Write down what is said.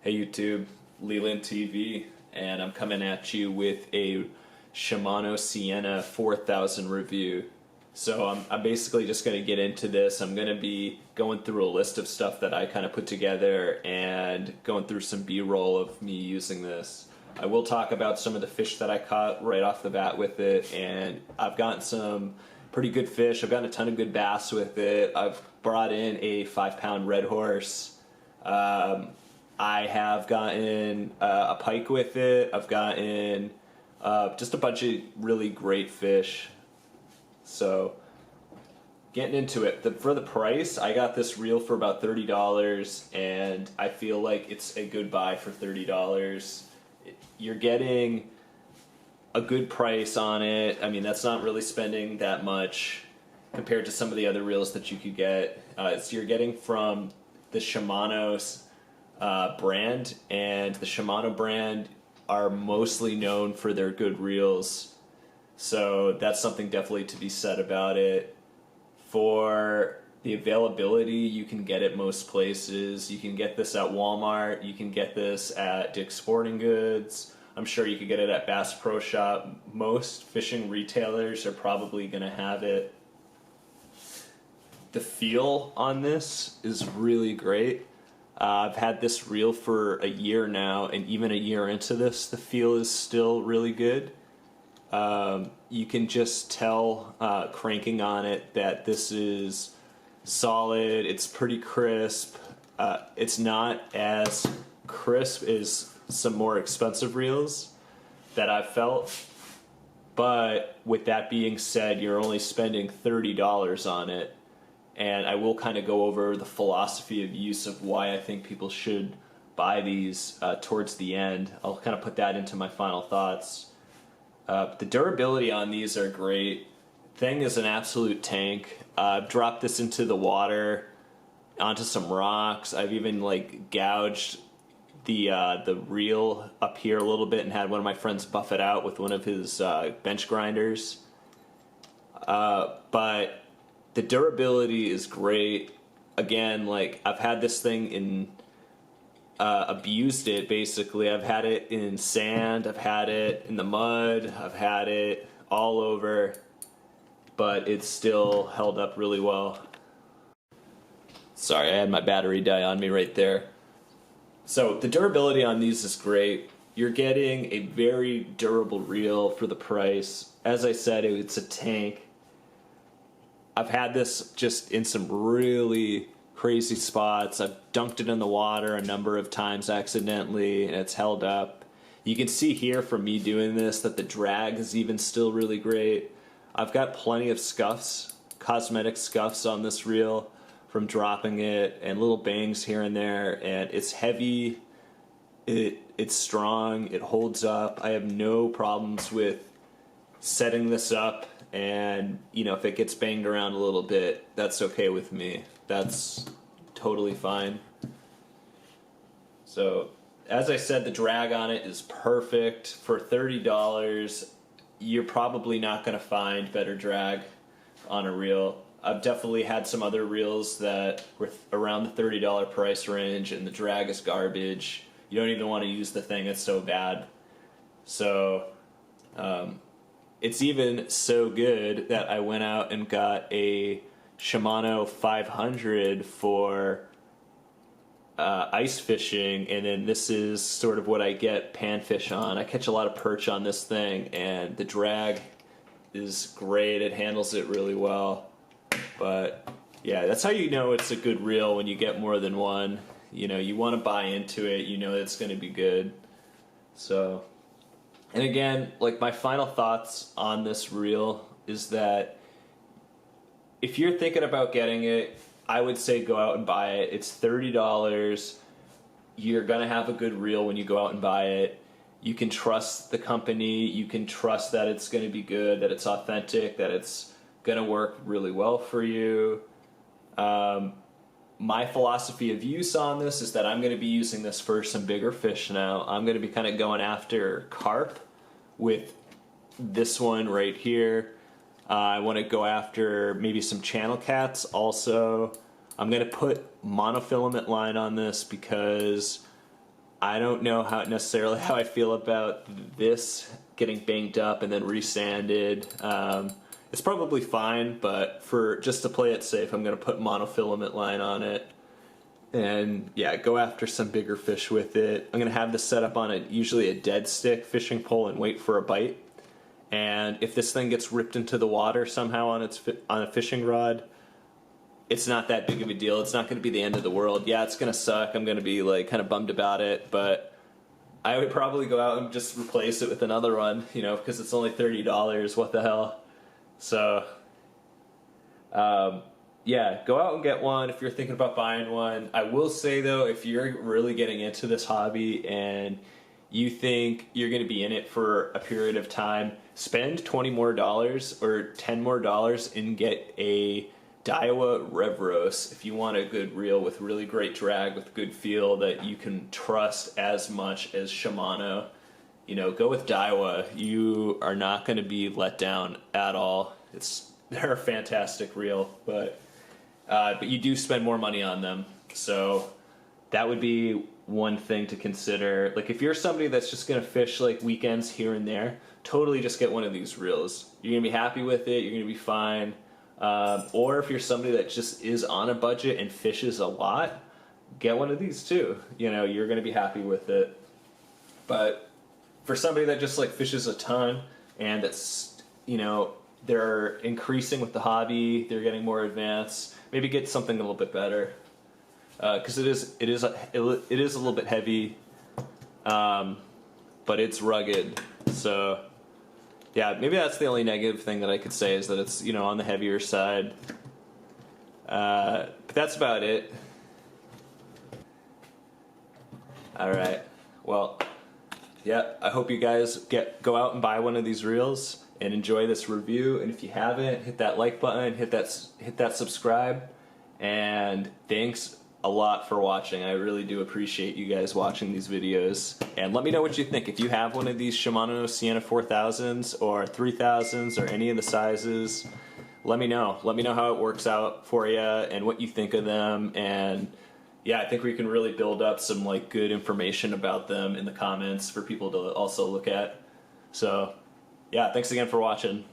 Hey YouTube, Leland TV, and I'm coming at you with a Shimano Sienna 4000 review. So I'm basically just going to get into this. I'm going to be going through a list of stuff that I kind of put together and going through some B-roll of me using this. I will talk about some of the fish that I caught right off the bat with it, and I've gotten some pretty good fish. I've gotten a ton of good bass with it. I've brought in a 5-pound red horse. I have gotten a pike with it. I've gotten just a bunch of really great fish. So, getting into it. For the price, I got this reel for about $30, and I feel like it's a good buy for $30. You're getting a good price on it. I mean, that's not really spending that much compared to some of the other reels that you could get. You're getting from the Shimano's brand, and the Shimano brand are mostly known for their good reels, so that's something definitely to be said about it. For the availability, you can get it most places. You can get this at Walmart, you can get this at Dick's Sporting Goods, I'm sure you could get it at Bass Pro Shop. Most fishing retailers are probably going to have it. The feel on this is really great. I've had this reel for a year now, and even a year into this, the feel is still really good. You can just tell cranking on it that this is solid. It's pretty crisp. It's not as crisp as some more expensive reels that I've felt, but with that being said, you're only spending $30 on it. And I will kind of go over the philosophy of use of why I think people should buy these towards the end. I'll kind of put that into my final thoughts. The durability on these are great. Thing is an absolute tank. I've dropped this into the water, onto some rocks. I've even like gouged the reel up here a little bit and had one of my friends buff it out with one of his bench grinders. But the durability is great. Again, like, I've had this thing in, abused it basically. I've had it in sand, I've had it in the mud, I've had it all over, but it's still held up really well. Sorry, I had my battery die on me right there. So the durability on these is great. You're getting a very durable reel for the price. As I said, it's a tank. I've had this just in some really crazy spots. I've dunked it in the water a number of times accidentally, and it's held up. You can see here from me doing this that the drag is even still really great. I've got plenty of scuffs, cosmetic scuffs on this reel from dropping it, and little bangs here and there, and it's heavy, it's strong, it holds up. I have no problems with setting this up, and you know, if it gets banged around a little bit, that's okay with me. That's totally fine. So as I said, the drag on it is perfect. For $30, you're probably not going to find better drag on a reel. I've definitely had some other reels that were around the $30 price range, and the drag is garbage. You don't even want to use the thing, it's so bad. So it's even so good that I went out and got a Shimano 500 for ice fishing, and then this is sort of what I get panfish on. I catch a lot of perch on this thing, and the drag is great. It handles it really well. But yeah, that's how you know it's a good reel, when you get more than one. You know, you want to buy into it, you know it's going to be good. So, and again, like, my final thoughts on this reel is that if you're thinking about getting it, I would say go out and buy it. It's $30. You're going to have a good reel when you go out and buy it. You can trust the company. You can trust that it's going to be good, that it's authentic, that it's going to work really well for you. My philosophy of use on this is that I'm going to be using this for some bigger fish now. I'm going to be kind of going after carp with this one right here. I want to go after maybe some channel cats also. I'm going to put monofilament line on this because I don't know necessarily how I feel about this getting banked up and then resanded. It's probably fine, but for just to play it safe, I'm going to put monofilament line on it. And yeah, go after some bigger fish with it. I'm going to have this set up on usually a dead stick fishing pole and wait for a bite. And if this thing gets ripped into the water somehow on a fishing rod, it's not that big of a deal. It's not going to be the end of the world. Yeah, it's going to suck. I'm going to be like kind of bummed about it, but I would probably go out and just replace it with another one, you know, because it's only $30. What the hell? So, yeah, go out and get one if you're thinking about buying one. I will say though, if you're really getting into this hobby and you think you're going to be in it for a period of time, spend $20 more or $10 more and get a Daiwa Revros if you want a good reel with really great drag with good feel that you can trust as much as Shimano. You know, go with Daiwa. You are not going to be let down at all. They're a fantastic reel, but you do spend more money on them. So that would be one thing to consider. Like if you're somebody that's just going to fish like weekends here and there, totally just get one of these reels. You're going to be happy with it. You're going to be fine. Or if you're somebody that just is on a budget and fishes a lot, get one of these too. You know, you're going to be happy with it. But for somebody that just like fishes a ton and that's, you know, they're increasing with the hobby, they're getting more advanced, maybe get something a little bit better. Because it is a little bit heavy, but it's rugged. So yeah, maybe that's the only negative thing that I could say is that it's, you know, on the heavier side. But that's about it. All right. Well, yeah, I hope you guys go out and buy one of these reels and enjoy this review. And if you haven't, hit that like button, hit that subscribe, and thanks a lot for watching. I really do appreciate you guys watching these videos. And let me know what you think. If you have one of these Shimano Sienna 4000s or 3000s or any of the sizes, let me know. Let me know how it works out for you and what you think of them. And yeah, I think we can really build up some like good information about them in the comments for people to also look at. So yeah, thanks again for watching.